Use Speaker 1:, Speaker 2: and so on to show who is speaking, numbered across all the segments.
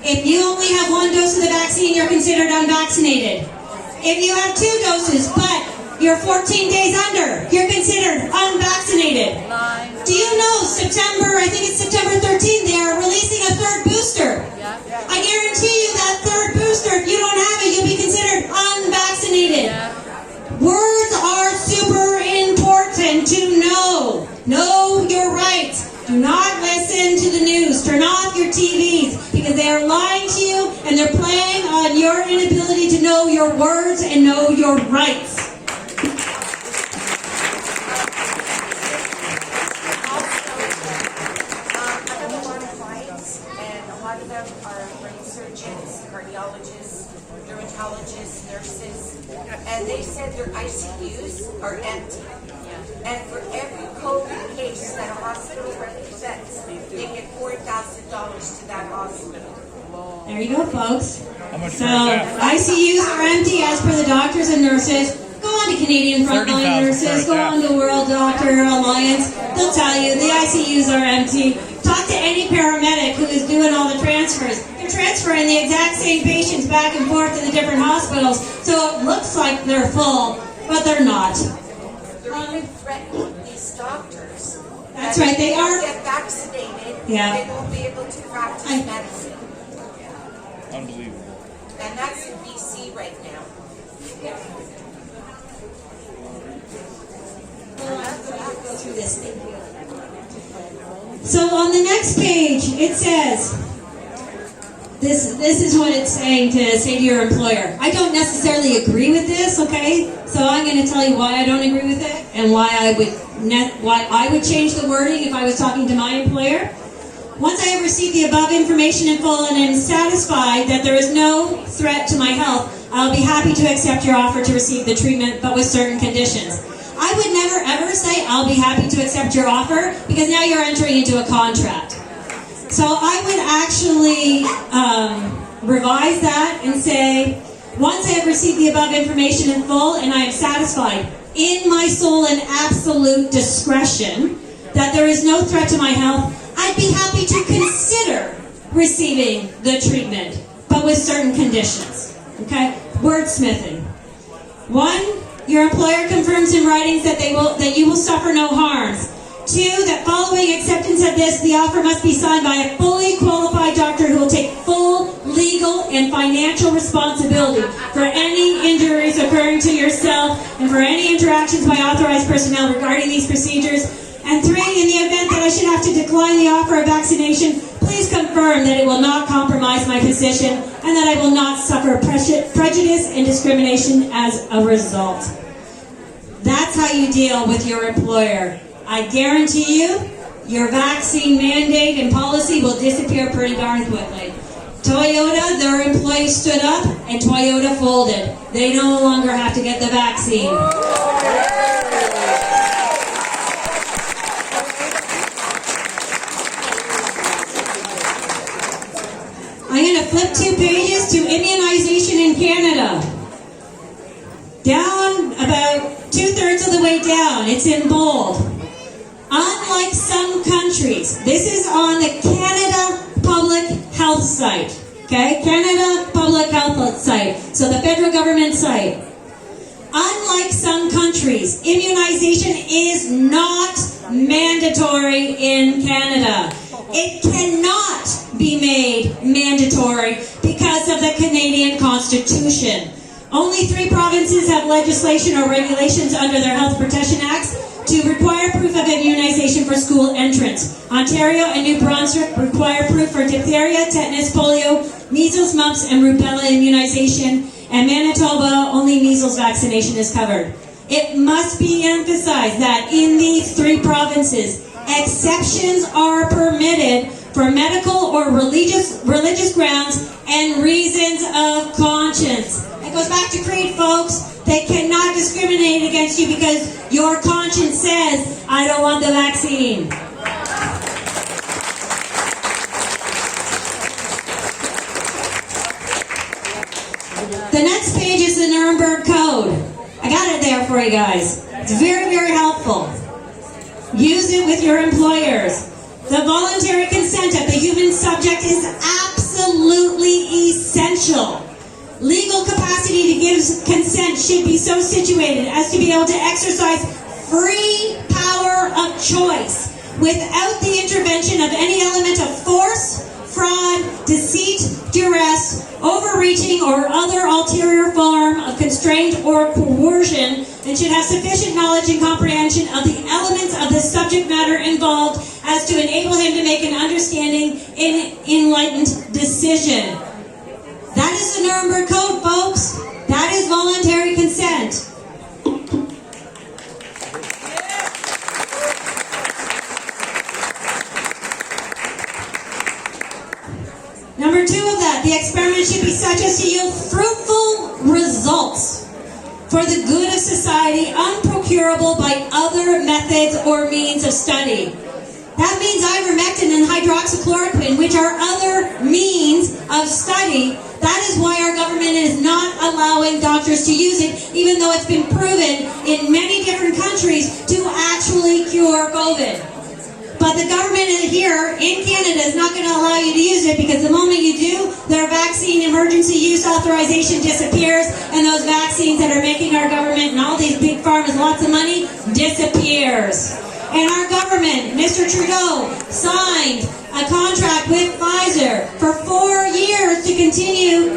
Speaker 1: If you only have 1 dose of the vaccine, you're considered unvaccinated. If you have 2 doses, but you're 14 days under, you're considered unvaccinated. Do you know September 13th, they are releasing a 3rd booster. I guarantee you that 3rd booster, if you don't have it, you'll be considered unvaccinated. Words are super important to know. Know your rights. Do not listen to the news. Turn off your TVs because they are lying to you and they're playing on your inability to know your words and know your rights.
Speaker 2: And they said their ICUs are empty. And for every COVID case that a hospital represents, they get $4,000 to that hospital.
Speaker 1: There you go, folks. So ICUs are empty as per the doctors and nurses. Go on to Canadian Frontline Nurses. Go on to World Doctor Alliance. They'll tell you the ICUs are empty. Talk to any paramedic who is doing all the transfers. They're transferring the exact same patients back and forth to the different hospitals, so it looks like they're full, but they're not.
Speaker 2: They're even threatening these doctors.
Speaker 1: That's right, they are.
Speaker 2: Get vaccinated,
Speaker 1: yeah.
Speaker 2: They won't be able to practice medicine.
Speaker 3: Unbelievable.
Speaker 2: And that's in BC right now.
Speaker 1: Go through this thing. So on the next page, it says, this is what it's saying to say to your employer. I don't necessarily agree with this, okay? So I'm going to tell you why I don't agree with it and why I would change the wording if I was talking to my employer. Once I have received the above information in full and am satisfied that there is no threat to my health, I'll be happy to accept your offer to receive the treatment, but with certain conditions. I would never ever say I'll be happy to accept your offer because now you're entering into a contract. So I would actually revise that and say, once I have received the above information in full and I am satisfied in my sole and absolute discretion that there is no threat to my health, I'd be happy to consider receiving the treatment, but with certain conditions. Okay? Wordsmithing. 1, your employer confirms in writings that you will suffer no harms. 2, that following acceptance of this, the offer must be signed by a fully qualified doctor who will take full legal and financial responsibility for any injuries occurring to yourself and for any interactions by authorized personnel regarding these procedures. And 3, in the event that I should have to decline the offer of vaccination, please confirm that it will not compromise my position and that I will not suffer prejudice and discrimination as a result. That's how you deal with your employer. I guarantee you, your vaccine mandate and policy will disappear pretty darn quickly. Toyota, their employees stood up and Toyota folded. They no longer have to get the vaccine. I'm going to flip 2 pages to immunization in Canada. Down about 2/3 of the way down, it's in bold. Unlike some countries, this is on the Canada Public Health site. Okay? Canada Public Health site. So the federal government site. Unlike some countries, immunization is not mandatory in Canada. It cannot be made mandatory because of the Canadian Constitution. Only 3 provinces have legislation or regulations under their Health Protection Acts to require proof of immunization for school entrance. Ontario and New Brunswick require proof for diphtheria, tetanus, polio, measles, mumps, and rubella immunization, and Manitoba, only measles vaccination is covered. It must be emphasized that in these 3 provinces, exceptions are permitted for medical or religious grounds and reasons of conscience. It goes back to creed, folks. They cannot discriminate against you because your conscience says, I don't want the vaccine. The next page is the Nuremberg Code. I got it there for you guys. It's very, very helpful. Use it with your employers. The voluntary consent of the human subject is absolutely essential. Legal capacity to give consent should be so situated as to be able to exercise free power of choice without the intervention of any element of force, fraud, deceit, duress, overreaching, or other ulterior form of constraint or coercion, and should have sufficient knowledge and comprehension of the elements of the subject matter involved as to enable him to make an understanding and enlightened decision. That is the Nuremberg Code, folks. That is voluntary consent. Number 2 of that, the experiment should be such as to yield fruitful results for the good of society, unprocurable by other methods or means of study. That means ivermectin and hydroxychloroquine, which are other means of study. That is why our government is not allowing doctors to use it, even though it's been proven in many different countries to actually cure COVID. But the government here in Canada is not going to allow you to use it, because the moment you do, their vaccine emergency use authorization disappears, and those vaccines that are making our government and all these big pharmas lots of money disappears. And our government, Mr. Trudeau, signed a contract with Pfizer for 4 years to continue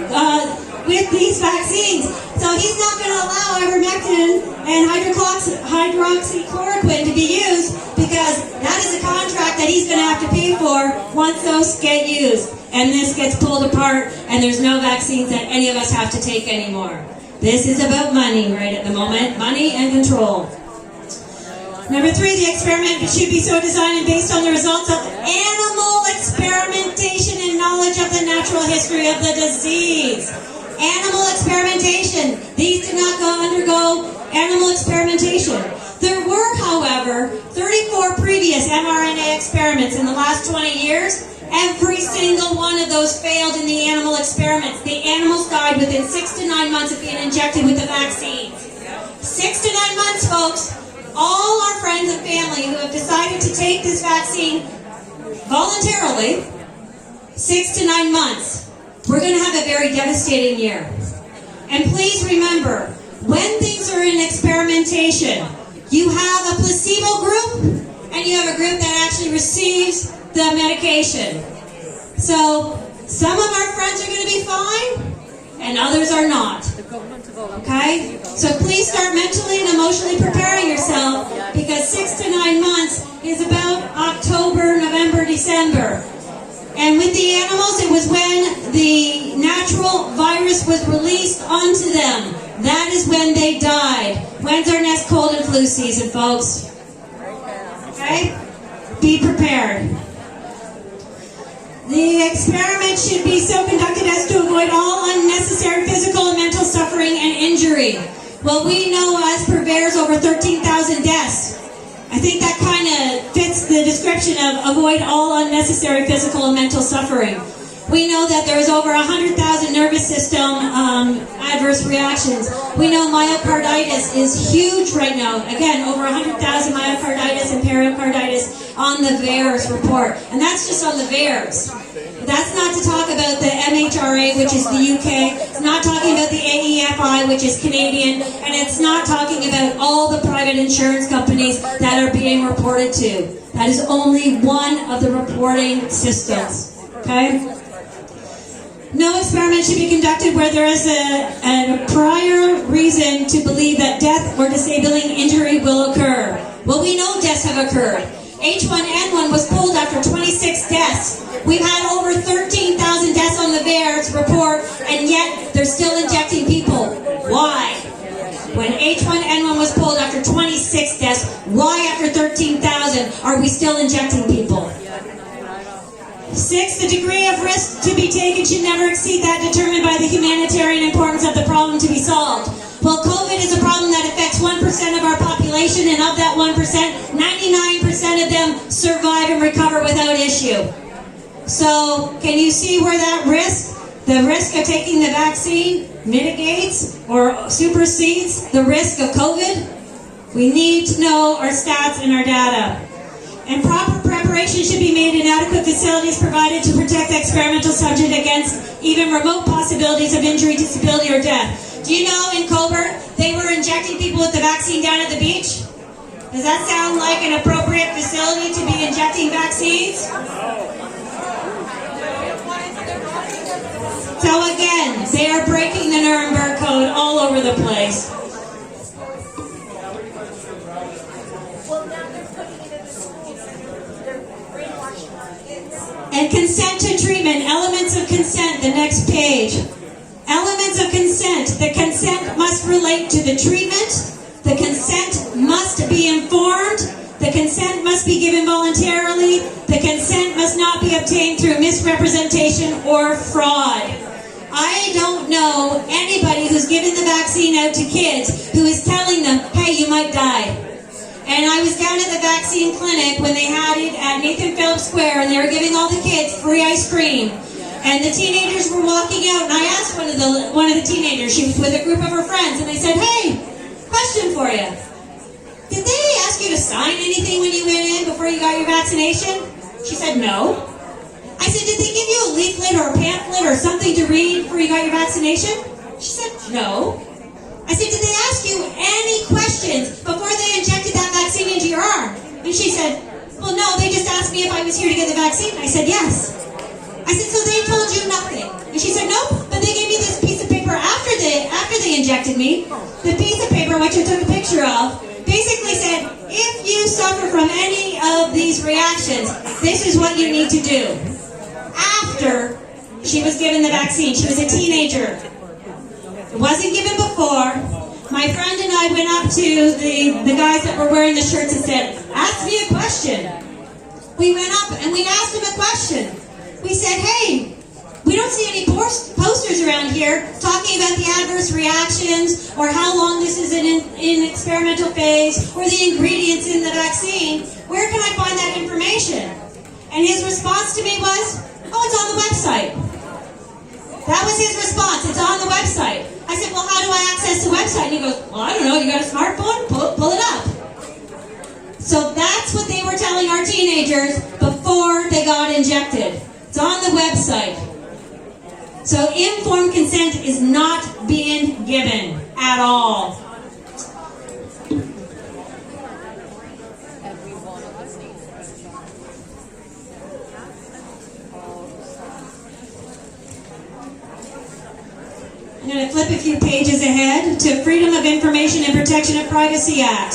Speaker 1: with these vaccines. So he's not going to allow ivermectin and hydroxychloroquine to be used, because that is a contract that he's going to have to pay for once those get used. And this gets pulled apart, and there's no vaccines that any of us have to take anymore. This is about money right at the moment, money and control. Number 3, the experiment should be so designed and based on the results of animal experimentation and knowledge of the natural history of the disease. Animal experimentation. These did not undergo animal experimentation. There were, however, 34 previous mRNA experiments in the last 20 years. Every single one of those failed in the animal experiments. The animals died within 6 to 9 months of being injected with the vaccines. 6 to 9 months, folks. All our friends and family who have decided to take this vaccine voluntarily, 6 to 9 months, we're going to have a very devastating year. And please remember, when things are in experimentation, you have a placebo group and you have a group that actually receives the medication. So some of our friends are going to be fine and others are not. Okay? So please start mentally and emotionally preparing yourself, because 6 to 9 months is about October, November, December. And with the animals, it was when the natural virus was released onto them. That is when they died. When's our next cold and flu season, folks? Okay? Be prepared. The experiment should be so conducted as to avoid all unnecessary physical and mental suffering and injury. Well, we know as per VAERS over 13,000 deaths. I think that kind of fits the description of avoid all unnecessary physical and mental suffering. We know that there's over 100,000 nervous system adverse reactions. We know myocarditis is huge right now. Again, over 100,000 myocarditis and pericarditis on the VAERS report. And that's just on the VAERS. That's not to talk about the MHRA, which is the UK. It's not talking about the AEFI, which is Canadian. And it's not talking about all the private insurance companies that are being reported to. That is only one of the reporting systems. Okay? No experiment should be conducted where there is a prior reason to believe that death or disabling injury will occur. Well, we know deaths have occurred. H1N1 was pulled after 26 deaths. We've had over 13,000 deaths on the VAERS report, and yet they're still injecting people. Why? When H1N1 was pulled after 26 deaths, why after 13,000 are we still injecting people? 6, the degree of risk to be taken should never exceed that determined by the humanitarian importance of the problem to be solved. Well, COVID is a problem that affects 1% of our population, and of that 1%, 99% of them survive and recover without issue. So, can you see where that risk, the risk of taking the vaccine, mitigates or supersedes the risk of COVID? We need to know our stats and our data. And proper preparation should be made and adequate facilities provided to protect the experimental subject against even remote possibilities of injury, disability, or death. Do you know in Coburg, they were injecting people with the vaccine down at the beach? Does that sound like an appropriate facility to be injecting vaccines? So again, they are breaking the Nuremberg Code all over the place. And consent to treatment, elements of consent, the next page. Elements of consent. The consent must relate to the treatment. The consent must be informed. The consent must be given voluntarily. The consent must not be obtained through misrepresentation or fraud. I don't know anybody who's given the vaccine out to kids who is telling them, hey, you might die. And I was down at the vaccine clinic when they had it at Nathan Phillips Square, and they were giving all the kids free ice cream. And the teenagers were walking out, and I asked one of the teenagers, she was with a group of her friends, and they said, hey, question for you. Did they ask you to sign anything when you went in before you got your vaccination? She said, no. I said, did they give you a leaflet or a pamphlet or something to read before you got your vaccination? She said, no. I said, did they ask you any questions before they injected that vaccine into your arm? And she said, well, no, they just asked me if I was here to get the vaccine. I said, yes. I said, so they told you nothing? And she said, nope, but they gave me this piece of paper after they injected me. The piece of paper, which I took a picture of, basically said, if you suffer from any of these reactions, this is what you need to do. After she was given the vaccine, she was a teenager. It wasn't given before. My friend and I went up to the guys that were wearing the shirts and said, ask me a question. We went up and we asked them a question. We said, hey, we don't see any posters around here talking about the adverse reactions or how long this is in experimental phase or the ingredients in the vaccine. Where can I find that information? And his response to me was, oh, it's on the website. That was his response. It's on the website. I said, well, how do I access the website? And he goes, well, I don't know. You got a smartphone? Pull it up. So that's what they were telling our teenagers before they got injected. It's on the website. So informed consent is not being given at all. I'm going to flip a few pages ahead to Freedom of Information and Protection of Privacy Act.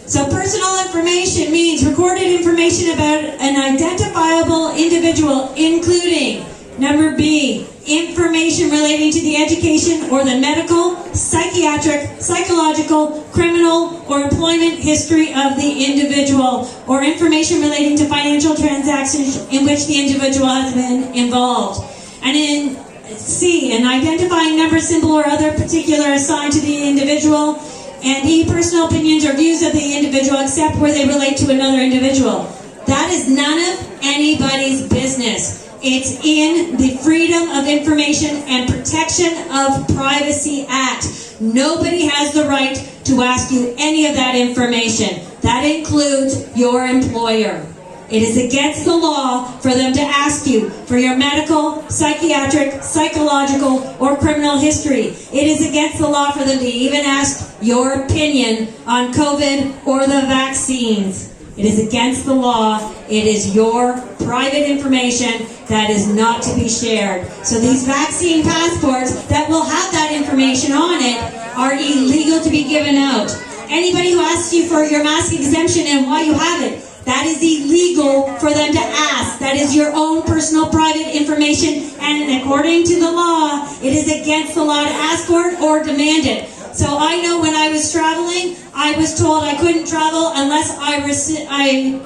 Speaker 1: So personal information means recorded information about an identifiable individual, including, number B, information relating to the education or the medical, psychiatric, psychological, criminal, or employment history of the individual, or information relating to financial transactions in which the individual has been involved. And in C, an identifying number, symbol, or other particular assigned to the individual. And E, personal opinions or views of the individual except where they relate to another individual. That is none of anybody's business. It's in the Freedom of Information and Protection of Privacy Act. Nobody has the right to ask you any of that information. That includes your employer. It is against the law for them to ask you for your medical, psychiatric, psychological, or criminal history. It is against the law for them to even ask your opinion on COVID or the vaccines. It is against the law. It is your private information that is not to be shared. So these vaccine passports that will have that information on it are illegal to be given out. Anybody who asks you for your mask exemption and why you have it, that is illegal for them to ask. That is your own personal private information, and according to the law, it is against the law to ask for it or demand it. So I know when I was traveling, I was told I couldn't travel unless I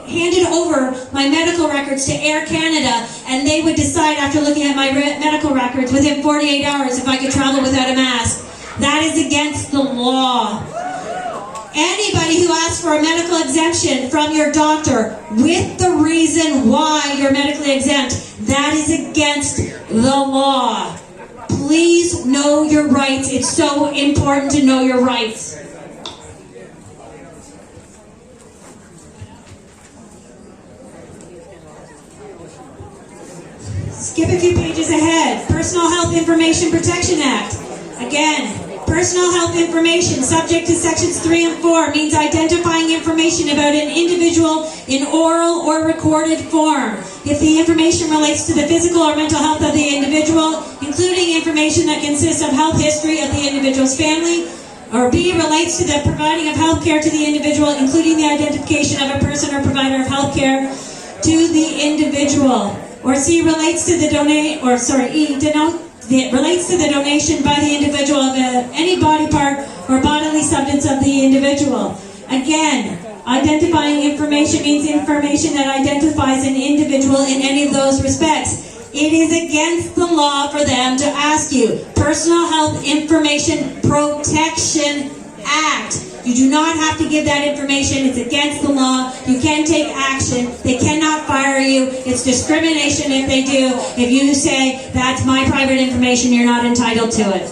Speaker 1: handed over my medical records to Air Canada, and they would decide after looking at my medical records within 48 hours if I could travel without a mask. That is against the law. Anybody who asks for a medical exemption from your doctor with the reason why you're medically exempt, that is against the law. Please know your rights. It's so important to know your rights. skip a few pages ahead. Personal Health Information Protection Act. Again, personal health information subject to sections 3 and 4 means identifying information about an individual in oral or recorded form. If the information relates to the physical or mental health of the individual, including information that consists of health history of the individual's family, or B, relates to the providing of health care to the individual, including the identification of a person or provider of health care to the individual. Or C, relates to the relates to the donation by the individual of any body part or bodily substance of the individual. Again, identifying information means information that identifies an individual in any of those respects. It is against the law for them to ask you. Personal Health Information Protection Act. You do not have to give that information. It's against the law. You can take action. They cannot fire you. It's discrimination if they do. If you say, that's my private information, you're not entitled to it.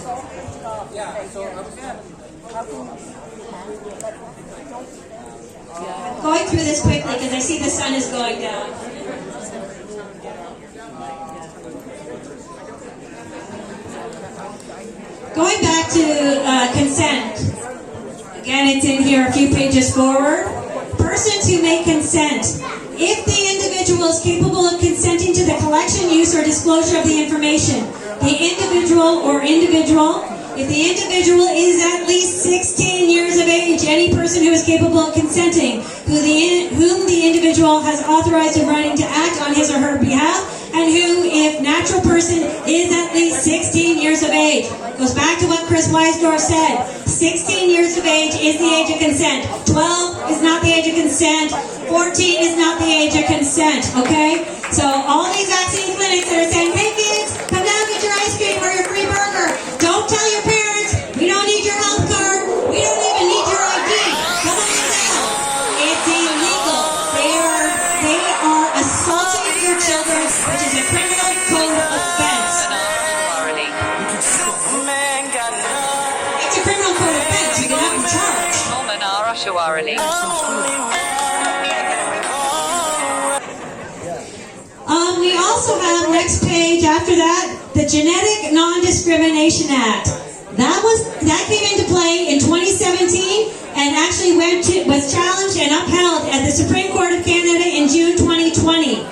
Speaker 1: Going through this quickly because I see the sun is going down. Going back to consent. Again, it's in here a few pages forward. Persons who may consent. If the individual is capable of consenting to the collection, use, or disclosure of the information, the individual or individual, if the individual is at least 16 years of age, any person who is capable of consenting, whom the individual has authorized in writing to act on his or her behalf, and who, if natural person, is at least 16 years of age. Goes back to what Chris Weisdorf said. 16 years of age is the age of consent. 12 is not the age of consent. 14 is not the age of consent, okay? So all these vaccine clinics that are saying, hey kids, come down and get your ice cream or your free burger. Don't tell your parents, we don't need your health card. We don't even need your ID. Come on down. It's illegal. They are assaulting your children, which is a criminal code offense. It's a criminal code offense. You can have them charged. We also have, next page after that, the Genetic Non-Discrimination Act. That came into play in 2017 and actually was challenged and upheld at the Supreme Court of Canada in June 2020.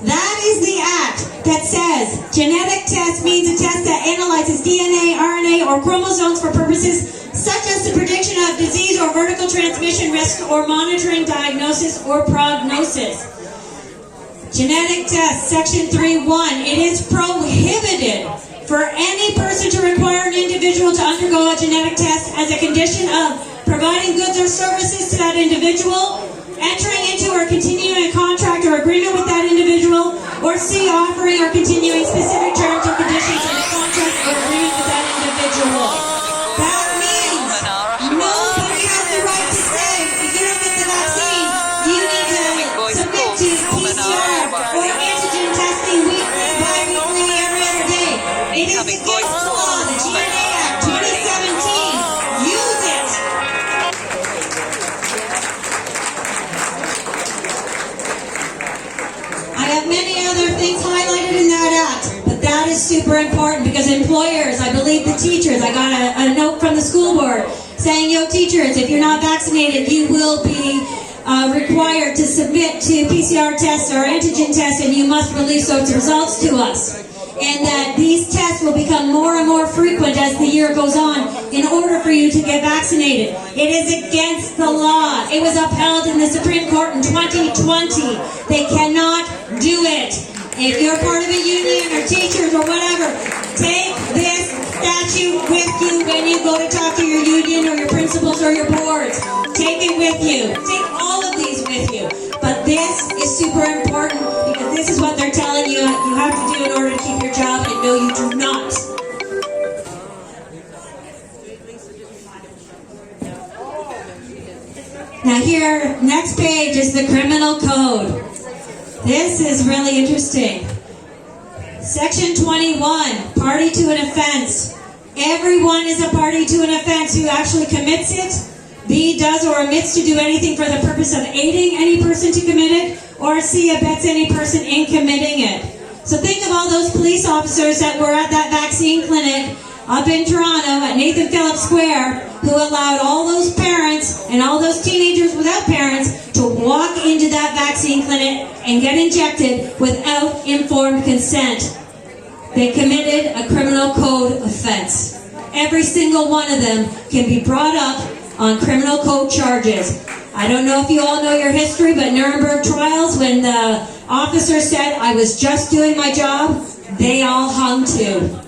Speaker 1: That is the act that says genetic test means a test that analyzes DNA, RNA, or chromosomes for purposes such as the prediction of disease or vertical transmission risk or monitoring diagnosis or prognosis. Genetic test, section 3.1. It is prohibited for any person to require an individual to undergo a genetic test as a condition of providing goods or services to that individual, entering into or continuing a contract or agreement with that individual, or C, offering or continuing specific terms or conditions in a contract or agreement with that individual. That means nobody has the right to say, if you don't get the vaccine, you need to submit to PCR or antigen testing weekly, bi-weekly, every other day. It is against the law, the GNA Act 2017. Use it. I have many other things highlighted in that act, but that is super important because employers, I believe the teachers, I got a note from the school board saying, yo teachers, if you're not vaccinated, you will be required to submit to PCR tests or antigen tests, and you must release those results to us. And that these tests will become more and more frequent as the year goes on in order for you to get vaccinated. It is against the law. It was upheld in the Supreme Court in 2020. They cannot do it. If you're part of a union or teachers or whatever, take this statute with you when you go to talk to your union or your principals or your boards. Take it with you. Take all of these with you. But this is super important because this is what they're telling you have to do in order to keep your job, and no, you do not. Now here, next page is the criminal code. This is really interesting. Section 21, party to an offense. Everyone is a party to an offense who actually commits it, B, does or omits to do anything for the purpose of aiding any person to commit it, or C, abets any person in committing it. So think of all those police officers that were at that vaccine clinic up in Toronto at Nathan Phillips Square who allowed all those parents and all those teenagers without parents to walk into that vaccine clinic and get injected without informed consent. They committed a criminal code offense. Every single one of them can be brought up on criminal code charges. I don't know if you all know your history, but Nuremberg trials, when the officer said, "I was just doing my job," they all hung too.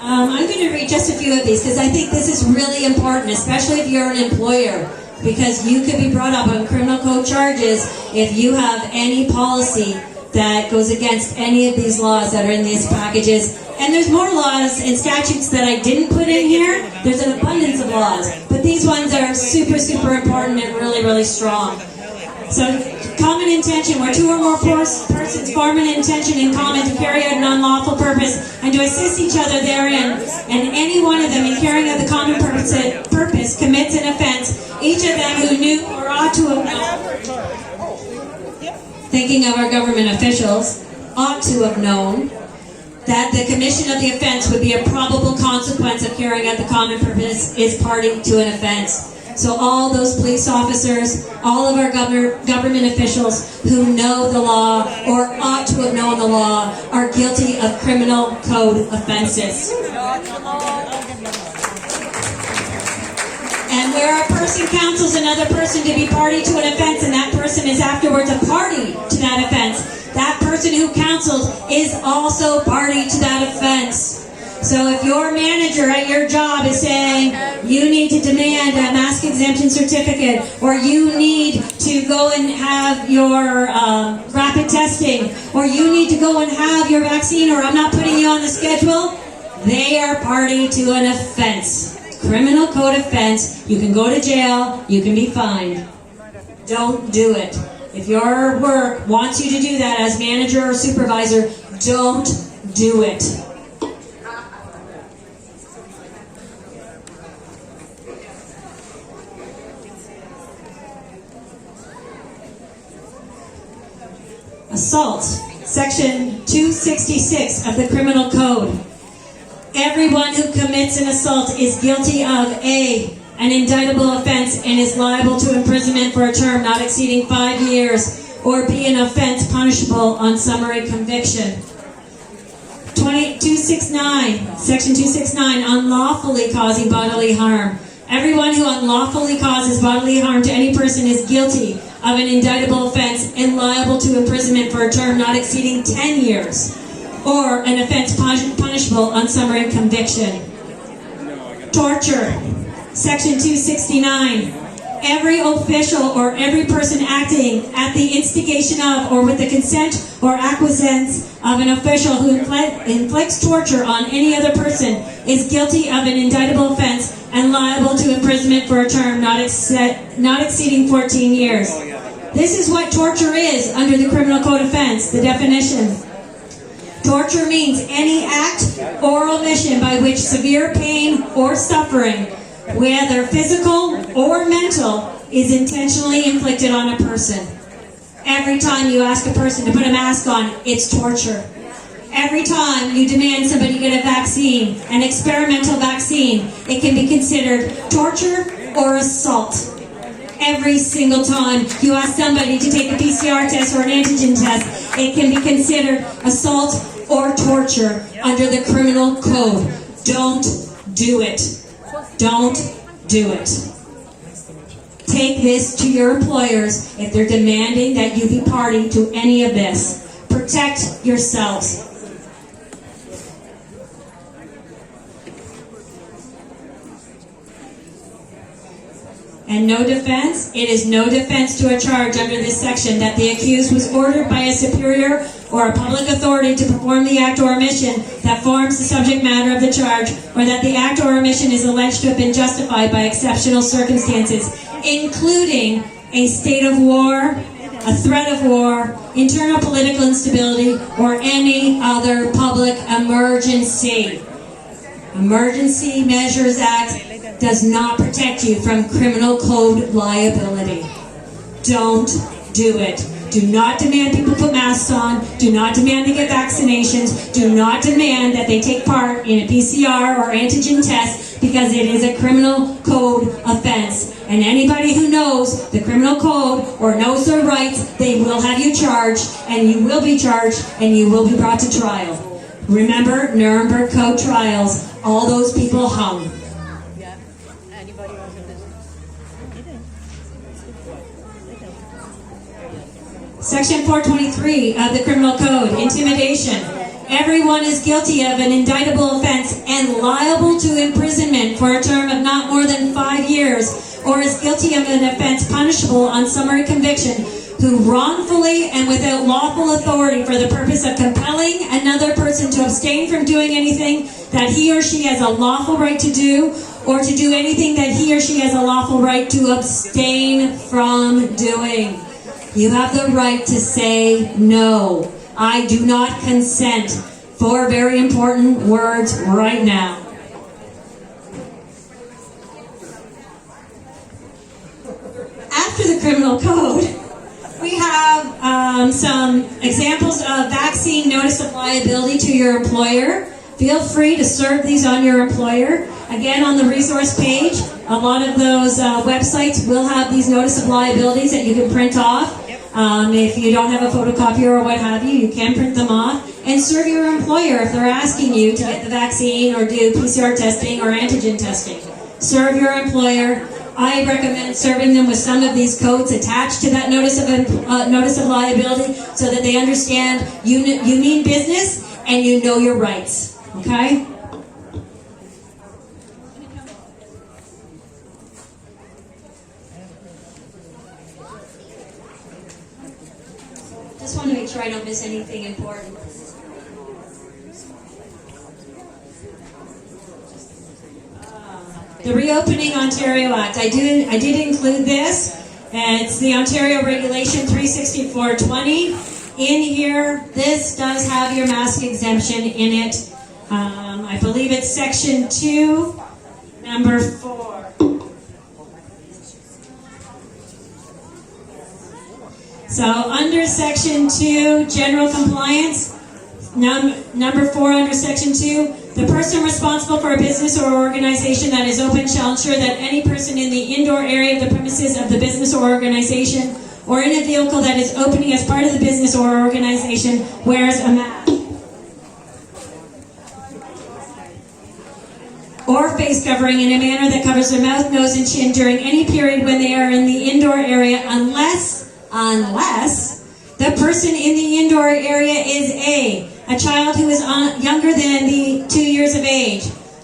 Speaker 1: I'm going to read just a few of these because I think this is really important, especially if you're an employer, because you could be brought up on criminal code charges if you have any policy that goes against any of these laws that are in these packages. And there's more laws and statutes that I didn't put in here. There's an abundance of laws, but these ones are super, super important and really, really strong. So, common intention, where two or more persons form an intention in common to carry out an unlawful purpose and to assist each other therein, and any one of them in carrying out the common purpose commits an offense, each of them who knew or ought to have known, thinking of our government officials, ought to have known that the commission of the offense would be a probable consequence of carrying out the common purpose is party to an offense. So all those police officers, all of our government officials who know the law or ought to have known the law are guilty of criminal code offenses. And where a person counsels another person to be party to an offense and that person is afterwards a party to that offense, that person who counseled is also party to that offense. So if your manager at your job is saying you need to demand a mask exemption certificate, or you need to go and have your rapid testing, or you need to go and have your vaccine, or I'm not putting you on the schedule, they are party to an offense. Criminal code offense. You can go to jail. You can be fined. Don't do it. If your work wants you to do that as manager or supervisor, don't do it. Assault, section 266 of the Criminal Code. Everyone who commits an assault is guilty of A, an indictable offense and is liable to imprisonment for a term not exceeding 5 years, or B, an offense punishable on summary conviction. 269, section 269, unlawfully causing bodily harm. Everyone who unlawfully causes bodily harm to any person is guilty of an indictable offense and liable to imprisonment for a term not exceeding 10 years, or an offense punishable on summary conviction. Torture, section 269. Every official or every person acting at the instigation of or with the consent or acquiescence of an official who inflicts torture on any other person is guilty of an indictable offense and liable to imprisonment for a term not exceeding 14 years. This is what torture is under the Criminal Code offense, the definition. Torture means any act or omission by which severe pain or suffering, whether physical or mental, is intentionally inflicted on a person. Every time you ask a person to put a mask on, it's torture. Every time you demand somebody get a vaccine, an experimental vaccine, it can be considered torture or assault. Every single time you ask somebody to take a PCR test or an antigen test, it can be considered assault or torture under the Criminal Code. Don't do it. Don't do it. Take this to your employers if they're demanding that you be party to any of this. Protect yourselves. And no defense? It is no defense to a charge under this section that the accused was ordered by a superior or a public authority to perform the act or omission that forms the subject matter of the charge, or that the act or omission is alleged to have been justified by exceptional circumstances, including a state of war, a threat of war, internal political instability, or any other public emergency. Emergency Measures Act does not protect you from criminal code liability. Don't do it. Do not demand people put masks on. Do not demand they get vaccinations. Do not demand that they take part in a PCR or antigen test, because it is a criminal code offense. And anybody who knows the criminal code or knows their rights, they will have you charged, and you will be charged, and you will be brought to trial. Remember, Nuremberg Code trials, all those people hung.
Speaker 4: Yeah. Anybody else in business?
Speaker 1: Section 423 of the Criminal Code, intimidation. Everyone is guilty of an indictable offense and liable to imprisonment for a term of not more than 5 years, or is guilty of an offense punishable on summary conviction, who wrongfully and without lawful authority for the purpose of compelling another person to abstain from doing anything that he or she has a lawful right to do, or to do anything that he or she has a lawful right to abstain from doing. You have the right to say no. I do not consent. 4 very important words right now. After the criminal code, we have some examples of vaccine notice of liability to your employer. Feel free to serve these on your employer. Again, on the resource page, a lot of those websites will have these notice of liabilities that you can print off. If you don't have a photocopier or what have you, you can print them off and serve your employer if they're asking you to get the vaccine or do PCR testing or antigen testing. Serve your employer. I recommend serving them with some of these codes attached to that notice of liability, so that they understand you mean business and you know your rights. Okay? Just want to make sure I don't miss anything important. The Reopening Ontario Act. I did include this. It's the Ontario Regulation 36420. In here, this does have your mask exemption in it. I believe it's Section 2, number 4. So under Section 2, General Compliance, number 4 under Section 2, the person responsible for a business or organization that is open shall ensure that any person in the indoor area of the premises of the business or organization, or in a vehicle that is opening as part of the business or organization, wears a mask or face covering in a manner that covers their mouth, nose, and chin during any period when they are in the indoor area, unless the person in the indoor area is a child who is younger than the 2 years of age,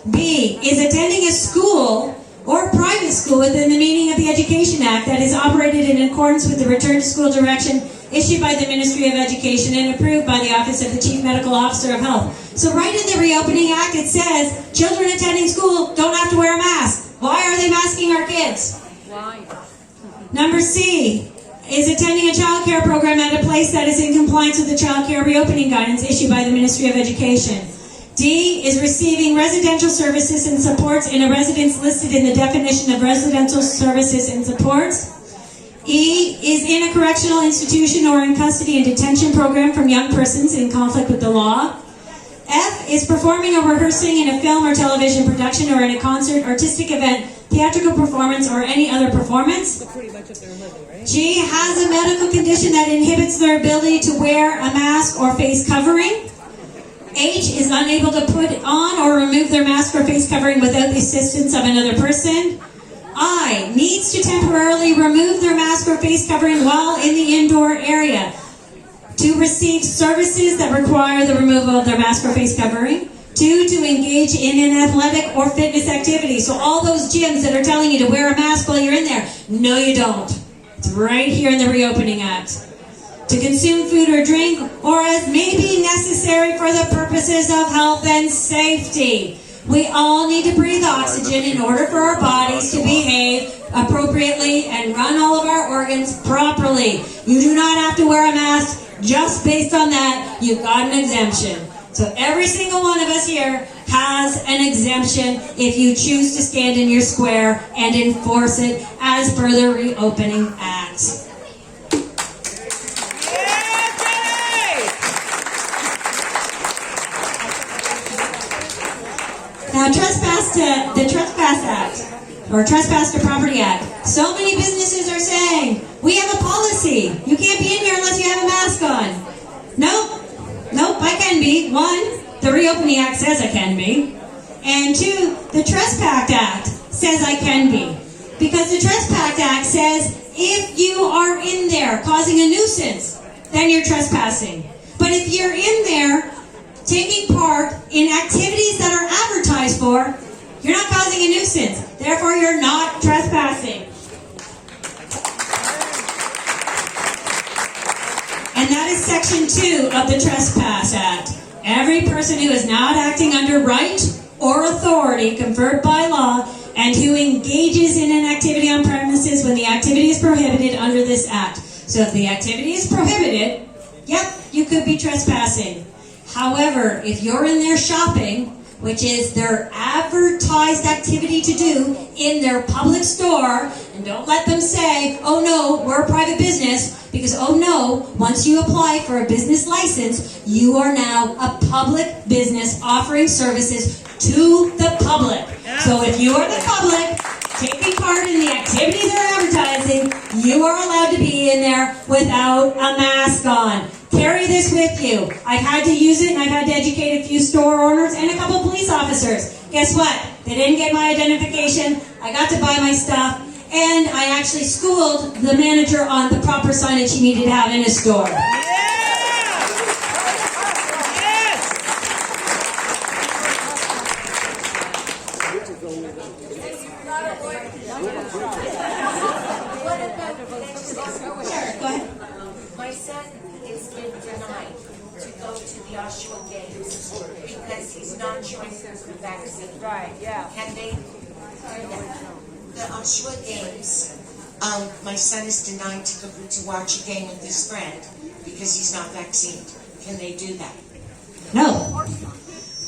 Speaker 1: B, is attending a school or private school within the meaning of the Education Act that is operated in accordance with the return to school direction issued by the Ministry of Education and approved by the Office of the Chief Medical Officer of Health. So right in the Reopening Act it says children attending school don't have to wear a mask. Why are they masking our kids?
Speaker 4: Why?
Speaker 1: Number C, is attending a child care program at a place that is in compliance with the child care reopening guidance issued by the Ministry of Education. D, is receiving residential services and supports in a residence listed in the definition of residential services and supports. E, is in a correctional institution or in custody and detention program from young persons in conflict with the law. F, is performing or rehearsing in a film or television production or in a concert, artistic event, theatrical performance, or any other performance.
Speaker 4: Pretty much if they're living, right?
Speaker 1: G, has a medical condition that inhibits their ability to wear a mask or face covering. H, is unable to put on or remove their mask or face covering without the assistance of another person. I, needs to temporarily remove their mask or face covering while in the indoor area to receive services that require the removal of their mask or face covering. 2, to engage in an athletic or fitness activity. So all those gyms that are telling you to wear a mask while you're in there, no you don't. It's right here in the Reopening Act. To consume food or drink, or as may be necessary for the purposes of health and safety. We all need to breathe oxygen in order for our bodies to behave appropriately and run all of our organs properly. You do not have to wear a mask just based on that. You've got an exemption. So every single one of us here has an exemption if you choose to stand in your square and enforce it as per the Reopening Act. Now, the Trespass Act, or Trespass to Property Act. So many businesses are saying, we have a policy. You can't be in here unless you have a mask on. Nope, I can be. One, the Reopening Act says I can be. And two, the Trespass Act says I can be. Because the Trespass Act says if you are in there causing a nuisance, then you're trespassing. But if you're in there taking part in activities that are advertised for, you're not causing a nuisance. Therefore, you're not trespassing. And that is Section 2 of the Trespass Act. Every person who is not acting under right or authority conferred by law and who engages in an activity on premises when the activity is prohibited under this act. So if the activity is prohibited, yep, you could be trespassing. However, if you're in there shopping, which is their advertised activity to do in their public store, and don't let them say, oh no, we're a private business, because oh no, once you apply for a business license, you are now a public business offering services to the public. So if you are the public taking part in the activities they're advertising, you are allowed to be in there without a mask on. Carry this with you. I've had to use it, and I've had to educate a few store owners and a couple of police officers. Guess what? They didn't get my identification. I got to buy my stuff, and I actually schooled the manager on the proper signage he needed to have in his store. Go ahead.
Speaker 2: My son is been denied to go to the Oshawa Games because he's not showing proof of vaccine.
Speaker 4: Right, yeah.
Speaker 2: Can they? The Oshawa Games, my son is denied to go to watch a game with his friend because he's not vaccinated. Can they do that?
Speaker 1: No.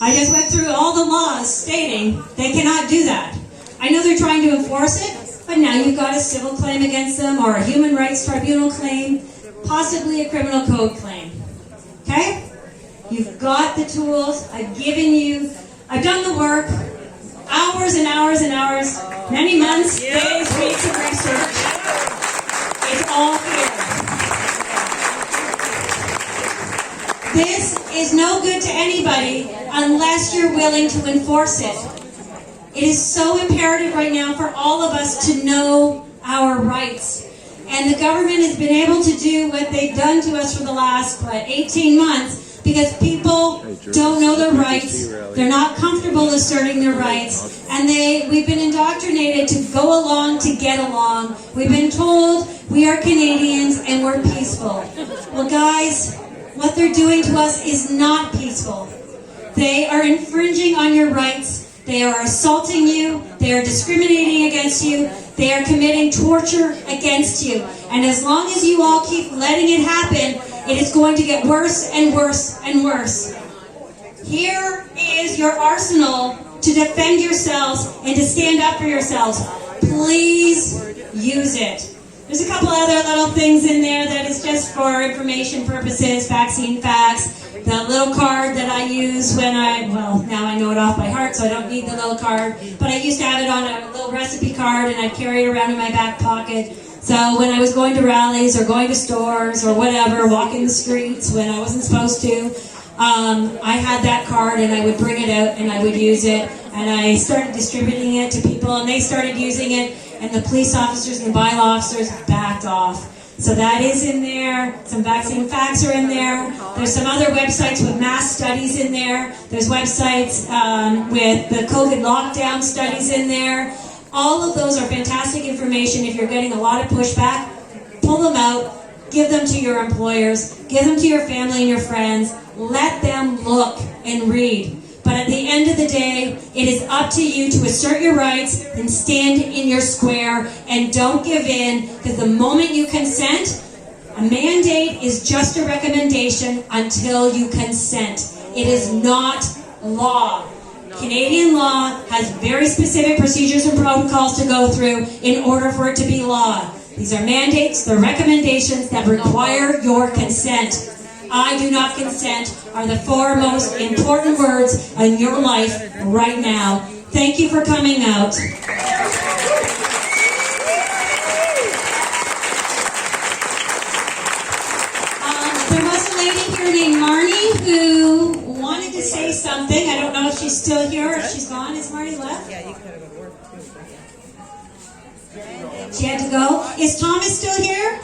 Speaker 1: I just went through all the laws stating they cannot do that. I know they're trying to enforce it, but now you've got a civil claim against them or a human rights tribunal claim, possibly a criminal code claim. Okay? You've got the tools. I've done the work, hours and hours and hours, many months, days, weeks of research. It's all here. This is no good to anybody unless you're willing to enforce it. It is so imperative right now for all of us to know our rights. And the government has been able to do what they've done to us for the last, 18 months because people don't know their rights. They're not comfortable asserting their rights. And we've been indoctrinated to go along to get along. We've been told we are Canadians and we're peaceful. Well, guys, what they're doing to us is not peaceful. They are infringing on your rights. They are assaulting you. They are discriminating against you. They are committing torture against you. And as long as you all keep letting it happen, it is going to get worse and worse and worse. Here is your arsenal to defend yourselves and to stand up for yourselves. Please use it. There's a couple other little things in there that is just for information purposes, vaccine facts. The little card that I use now I know it off by heart, so I don't need the little card. But I used to have it on a little recipe card, and I'd carry it around in my back pocket. So when I was going to rallies or going to stores or whatever, walking the streets when I wasn't supposed to, I had that card, and I would bring it out, and I would use it. And I started distributing it to people, and they started using it, and the police officers and the bylaw officers backed off. So that is in there. Some vaccine facts are in there. There's some other websites with mass studies in there. There's websites with the COVID lockdown studies in there. All of those are fantastic information. If you're getting a lot of pushback, pull them out. Give them to your employers. Give them to your family and your friends. Let them look and read. But at the end of the day, it is up to you to assert your rights and stand in your square and don't give in, because the moment you consent, a mandate is just a recommendation until you consent. It is not law. Canadian law has very specific procedures and protocols to go through in order for it to be law. These are mandates, they're recommendations that require your consent. I do not consent are the four most important words in your life right now. Thank you for coming out. There was a lady here named Marnie who wanted to say something. I don't know if she's still here or if she's gone. Is Marnie left?
Speaker 4: Yeah, you gotta go to work too.
Speaker 1: She had to go. Is Thomas still here?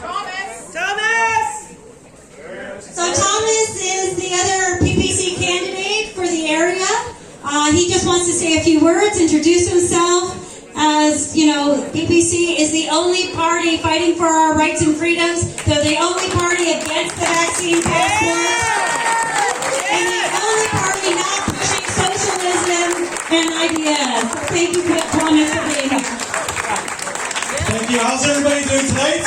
Speaker 1: So Thomas is the other PPC candidate for the area. He just wants to say a few words, introduce himself. As you know, PPC is the only party fighting for our rights and freedoms. They're the only party against the vaccine passport. And the only party not pushing socialism and ideas. So thank you, Thomas, for being here.
Speaker 5: Thank you. How's everybody doing tonight?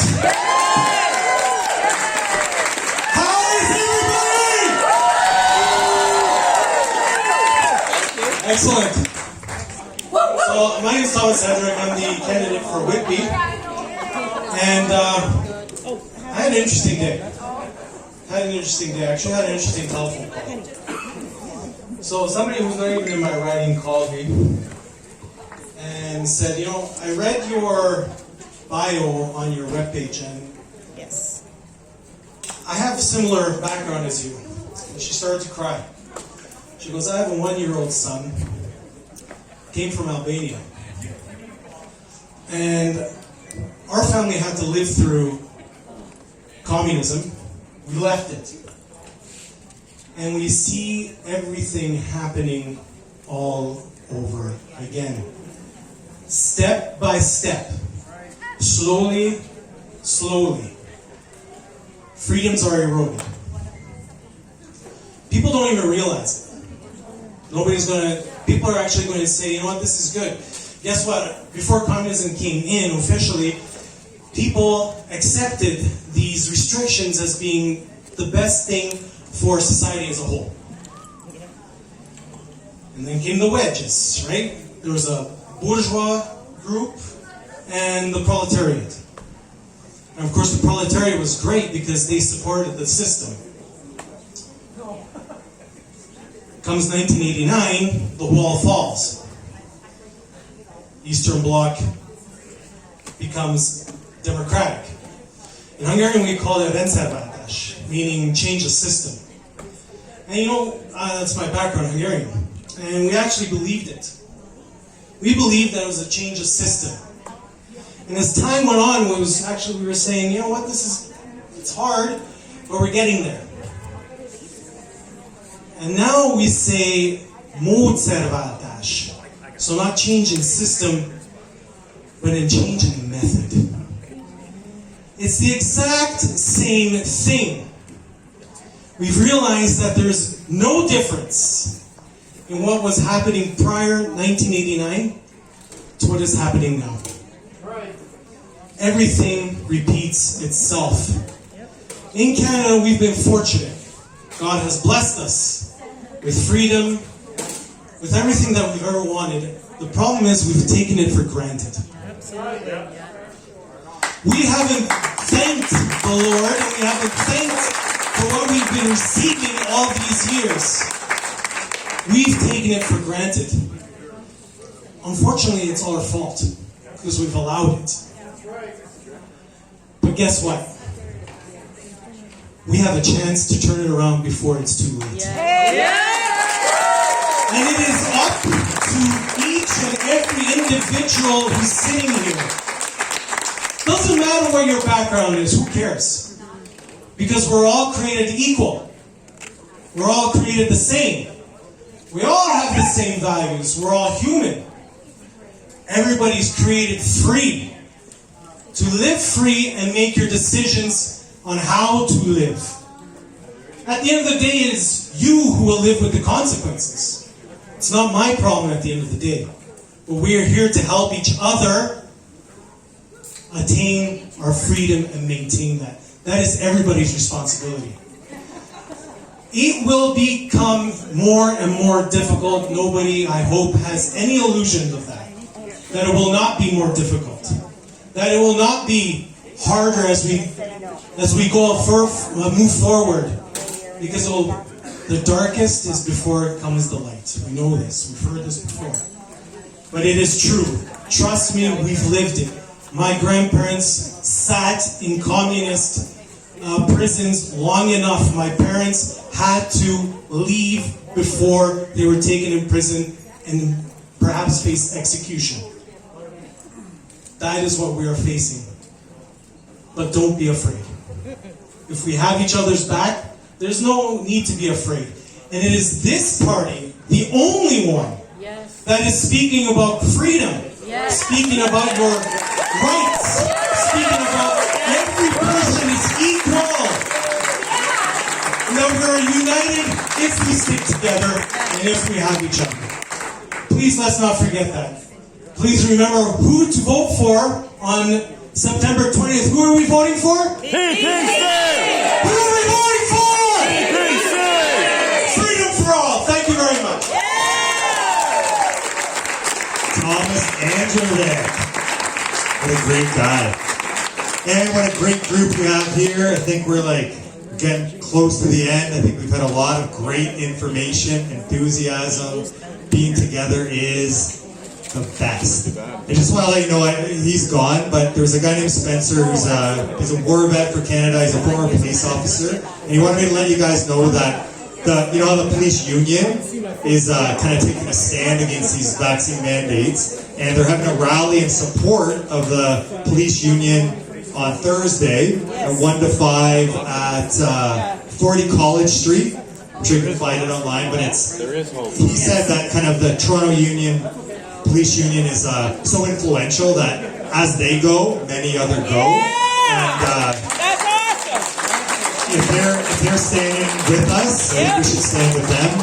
Speaker 5: How is everybody? Excellent. So, my name is Thomas Hedrick. I'm the candidate for Whitby. And I had an interesting day. Actually, I had an interesting telephone call. So, somebody who's not even in my writing called me and said, you know, I read your bio on your webpage, and
Speaker 4: Yes.
Speaker 5: I have a similar background as you. And she started to cry. She goes, I have a 1-year-old son, came from Albania. And our family had to live through communism. We left it. And we see everything happening all over again. Step by step. Slowly, freedoms are eroded. People don't even realize it. People are actually going to say, you know what, this is good. Guess what? Before communism came in officially, people accepted these restrictions as being the best thing for society as a whole. And then came the wedges, right? There was a bourgeois group and the proletariat. And of course the proletariat was great because they supported the system. Comes 1989, the wall falls. Eastern Bloc becomes democratic. In Hungarian we call it rendszerváltás, meaning change the system. And you know, that's my background, Hungarian. And we actually believed it. We believed that it was a change of system. And as time went on, we were saying, you know what, it's hard, but we're getting there. And now we say módszerváltás. So not changing system, but in changing method. It's the exact same thing. We've realized that there's no difference in what was happening prior 1989 to what is happening now. Everything repeats itself. In Canada, we've been fortunate. God has blessed us with freedom, with everything that we've ever wanted. The problem is we've taken it for granted. We haven't thanked the Lord, and we haven't thanked for what we've been receiving all these years. We've taken it for granted. Unfortunately, it's our fault because we've allowed it. But guess what? We have a chance to turn it around before it's too late. And it is up to each and every individual who's sitting here. Doesn't matter what your background is, who cares? Because we're all created equal. We're all created the same. We all have the same values. We're all human. Everybody's created free. To live free and make your decisions on how to live. At the end of the day, it is you who will live with the consequences. It's not my problem at the end of the day. But we are here to help each other attain our freedom and maintain that. That is everybody's responsibility. It will become more and more difficult. Nobody, I hope, has any illusions of that. That it will not be more difficult. That it will not be harder as we move forward. Because the darkest is before comes the light. We know this. We've heard this before. But it is true. Trust me, we've lived it. My grandparents sat in communist prisons long enough. My parents had to leave before they were taken in prison and perhaps face execution. That is what we are facing. But don't be afraid. If we have each other's back, there's no need to be afraid. And it is this party, the only one, that is speaking about freedom, speaking about your rights, speaking about every person is equal. And that we are united if we stick together and if we have each other. Please let's not forget that. Please remember who to vote for on September 20th. Who are we voting for?
Speaker 3: PPC!
Speaker 5: Who are we voting for?
Speaker 3: PPC!
Speaker 5: Freedom for all. Thank you very much.
Speaker 6: Thomas Androvich. What a great guy. And what a great group we have here. I think we're getting close to the end. I think we've had a lot of great information, enthusiasm. Being together is the best. I just want to let you know, he's gone, but there's a guy named Spencer who's he's a war vet for Canada. He's a former police officer, and he wanted me to let you guys know that the police union is kind of taking a stand against these vaccine mandates, and they're having a rally in support of the police union on Thursday at 1 to 5 at 40 College Street. I'm sure you can find it online, but
Speaker 3: There is hope.
Speaker 6: he said that kind of the Toronto police union is so influential that as they go, many other go. And
Speaker 4: That's awesome.
Speaker 6: if they're standing with us, I think we should stand with them.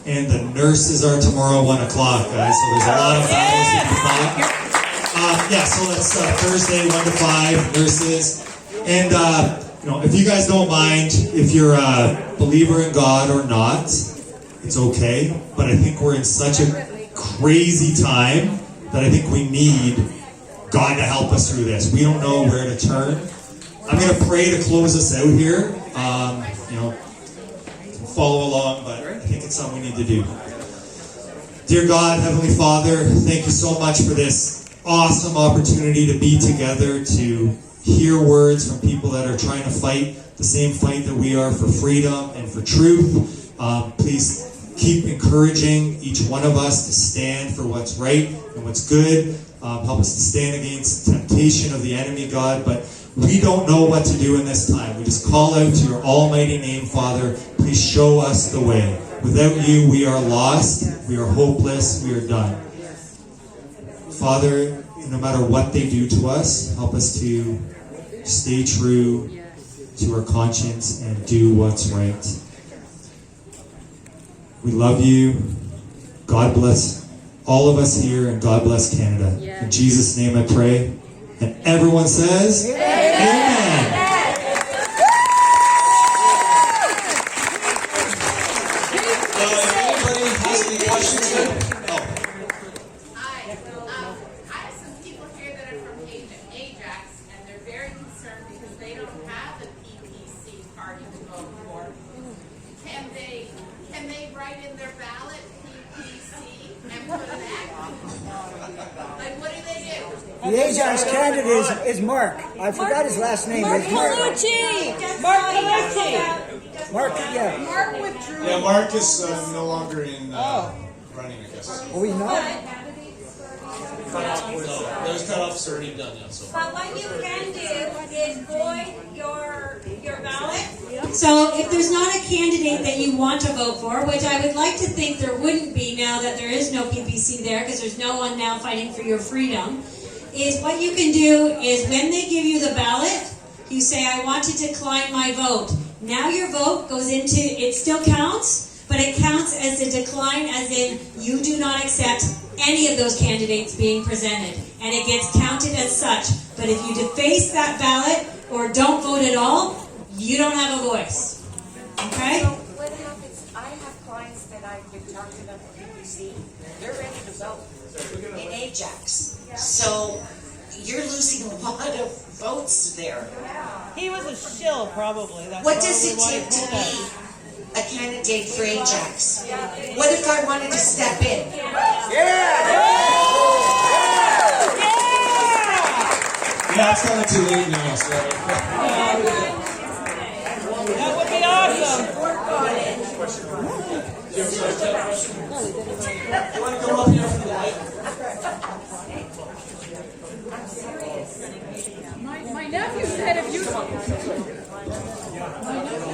Speaker 6: And the nurses are tomorrow 1 o'clock, guys. So there's a lot of battles to be fought. So that's Thursday 1 to 5 nurses. And if you guys don't mind, if you're a believer in God or not, it's okay, but I think we're in such a crazy time that I think we need God to help us through this. We don't know where to turn. I'm going to pray to close us out here. Follow along, but I think it's something we need to do. Dear God, Heavenly Father, thank you so much for this awesome opportunity to be together, to hear words from people that are trying to fight the same fight that we are for freedom and for truth. Please keep encouraging each one of us to stand for what's right and what's good. Help us to stand against temptation of the enemy, God. But we don't know what to do in this time. We just call out to your almighty name, Father. Please show us the way. Without you, we are lost. We are hopeless. We are done. Father, no matter what they do to us, help us to stay true to our conscience and do what's right. We love you. God bless all of us here, and God bless Canada. In Jesus' name I pray. And everyone says, Amen.
Speaker 5: If anybody has any questions here?
Speaker 7: Hi. I have some people here that are from Ajax, and they're very concerned because they don't have a PPC party to vote for. Can they write in their ballot PPC and put an X? Like, what do they do?
Speaker 8: The Ajax candidate is Mark. I forgot his last name.
Speaker 4: Mark
Speaker 8: It's Mark.
Speaker 4: Colucci. Mark Colucci.
Speaker 8: Mark, yeah.
Speaker 7: Mark withdrew.
Speaker 9: Yeah, Mark is no longer in running, I guess.
Speaker 8: Oh, he's not?
Speaker 5: Those cutoffs are already done now. So.
Speaker 1: But what you can do is void your ballot. So if there's not a candidate that you want to vote for, which I would like to think there wouldn't be now that there is no PPC there, because there's no one now fighting for your freedom, is what you can do is when they give you the ballot, you say, I want to decline my vote. Now your vote goes into, it still counts, but it counts as a decline, as in you do not accept any of those candidates being presented. And it gets counted as such. But if you deface that ballot or don't vote at all, you don't have a voice. Okay?
Speaker 2: So what happens, I have clients that I've been talking about at PPC, they're ready to vote in Ajax. So you're losing a lot of votes there.
Speaker 4: He was a shill, probably. That's
Speaker 2: What does it
Speaker 4: probably why
Speaker 2: take
Speaker 4: he
Speaker 2: to
Speaker 4: pulled
Speaker 2: be a candidate for Ajax? What if I wanted to step in?
Speaker 5: Yeah, it's kind of too late now. So.
Speaker 4: That would be awesome.
Speaker 5: You want to come up here for the light?
Speaker 10: My nephew said if you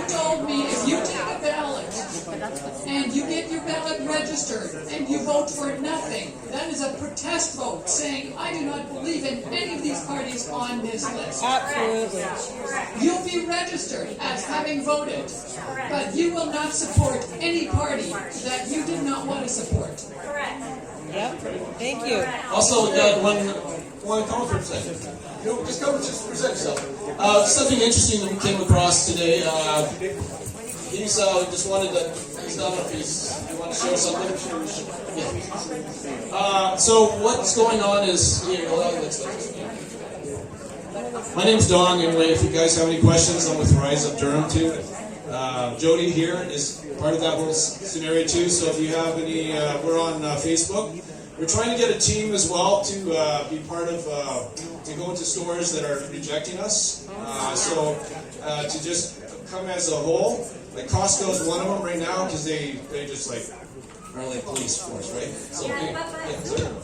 Speaker 10: told me if you take a ballot and you get your ballot registered and you vote for nothing, that is a protest vote saying I do not believe in any of these parties on this list.
Speaker 4: Absolutely.
Speaker 10: You'll be registered as having voted, but you will not support any party that you did not want to support.
Speaker 4: Yep. Thank you.
Speaker 5: Also, we got one comment for a second. Just present yourself. Something interesting that we came across today. He's just wanted to. He's not up. You want to share something? Yeah. So what's going on is here. My name's Don. Anyway, if you guys have any questions, I'm with Rise Up Durham too. Jody here is part of that whole scenario too. So if you have any, we're on Facebook. We're trying to get a team as well to be part of, to go into stores that are rejecting us. To just come as a whole. Like Costco is one of them right now because they just like are like police force, right? So,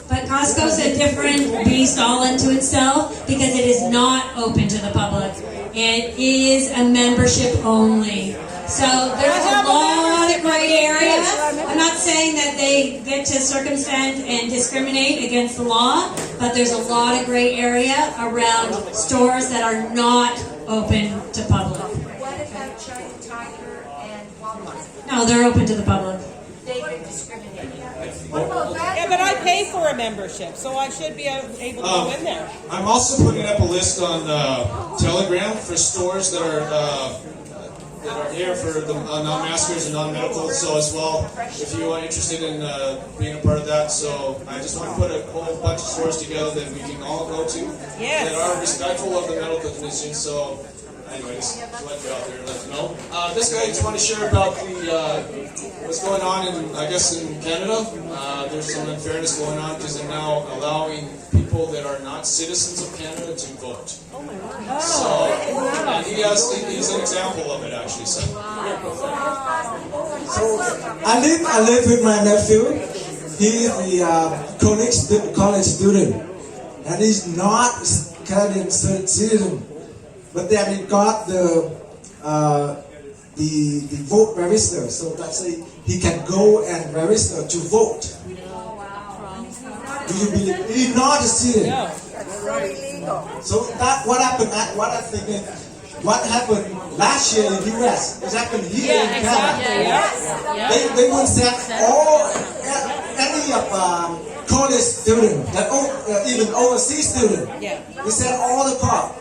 Speaker 1: But Costco's a different beast all unto itself because it is not open to the public. It is a membership only. So there's a lot of gray area. I'm not saying that they get to circumvent and discriminate against the law, but there's a lot of gray area around stores that are not open to public.
Speaker 2: What about China Tiger and Walmart?
Speaker 1: No, they're open to the public.
Speaker 2: They've been discriminated. What about that?
Speaker 4: Yeah, but I pay for a membership, so I should be able to go in there.
Speaker 5: I'm also putting up a list on Telegram for stores that are here for the non-maskers and non-medical. So as well, if you are interested in being a part of that, so I just want to put a whole bunch of stores together that we can all go to that are respectful of the medical condition. So anyways, let you out there, let you know. This guy just want to share about the what's going on in, I guess, in Canada. There's some unfairness going on because they're now allowing people that are not citizens of Canada to vote. So, and he's an example of it actually. So
Speaker 8: I live with my nephew. He is the college student, and he's not Canadian citizen. But then he got the vote register, so that's he can go and register to vote. Do you believe he's not a citizen?
Speaker 4: No.
Speaker 8: So that what happened? What happened last year in US? It happened here in Canada. They would set any of college student, even overseas student. They set all the crop.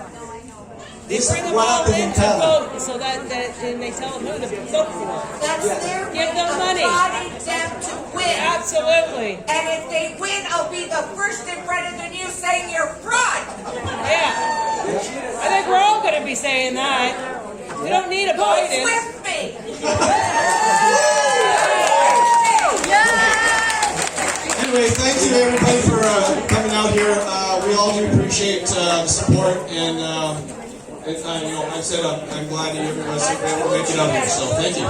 Speaker 4: They bring them all in to vote so that and they tell them who to vote for.
Speaker 2: That's their
Speaker 4: Give them money.
Speaker 2: prodding them to win.
Speaker 4: Absolutely.
Speaker 2: And if they win, I'll be the first in front of the news saying you're fraud.
Speaker 4: Yeah. I think we're all going to be saying that. We don't need a
Speaker 2: Vote
Speaker 4: Biden.
Speaker 2: with me.
Speaker 5: anyway, thank you everybody for coming out here. We all do appreciate the support, and I said I'm glad that you guys were able to make it out here. So thank you.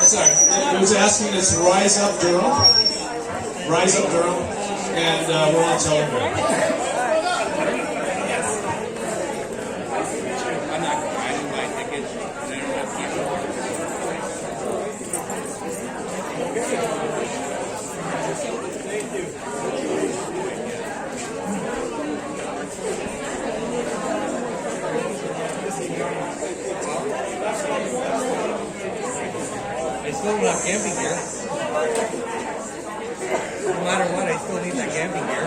Speaker 5: Sorry, who's asking is Rise Up Durham, and we're on Telegram.
Speaker 3: It's still not camping here.
Speaker 11: matter what, I still need that camping gear.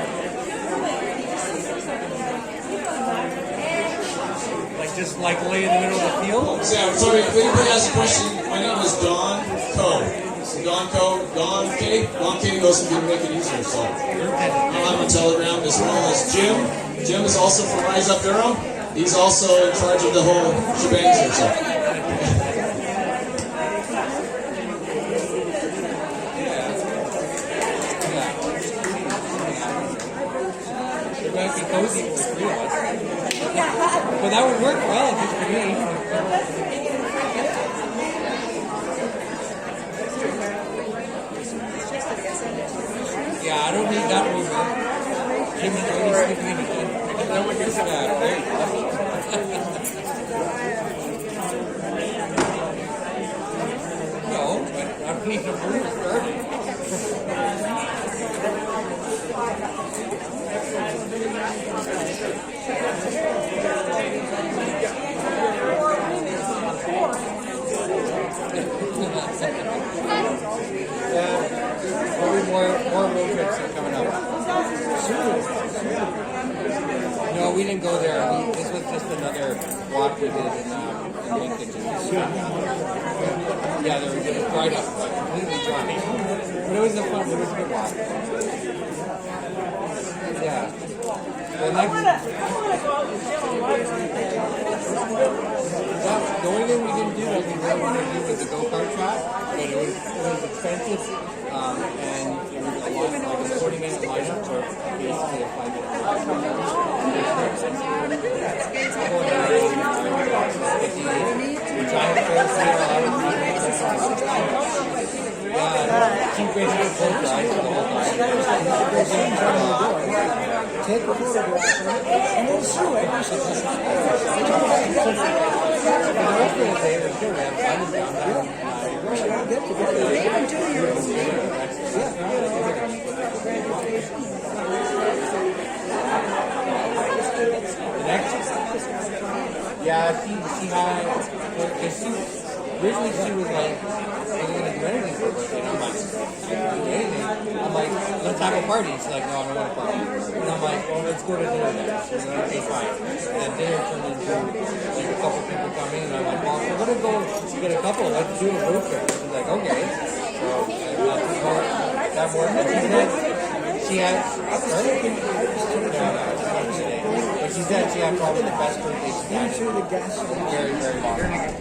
Speaker 11: Like just like lay in the middle of the field.
Speaker 9: Yeah, sorry, if anybody has a question, my name is Don Khoe. Don K goes and make it easier. So I'm on Telegram as well as Jim. Jim is also from Rise Up DURHAM. He's also in charge of the whole shebang here. So.
Speaker 11: Be cozy for the three of us. But that would work well just for me. Yeah, I don't need that room. Jim and Jody sleeping in the tent. That would just very awesome. No, but I don't need the room to start it. Probably more road trips are coming up. No, we didn't go there. This was just another walk we did in Lincoln. Yeah, there was a dried up, completely dry. But it was a good walk. Yeah. The only thing we didn't do that we really wanted to do was the go-kart track, but it was expensive, and it was a lot, like a 40-minute lineup for basically a 5-minute walk. Keep raising the boat ride for the whole time. Take a photograph and we'll show it. The rest of the day, we're still have fun down there. The next, she had, because originally she was like, I wasn't going to do anything for her birthday, and I'm like, I'm like, let's have a party. She's like, no, I don't want a party. And I'm like, well, let's go to dinner then. She's like, okay, fine. And then dinner turned into, like, a couple people coming, and I'm like, well, if we're going to go get a couple, let's do a road trip. She's like, okay. So, that more. And she had, but she said she had probably the best birthday she's had in very, very long time.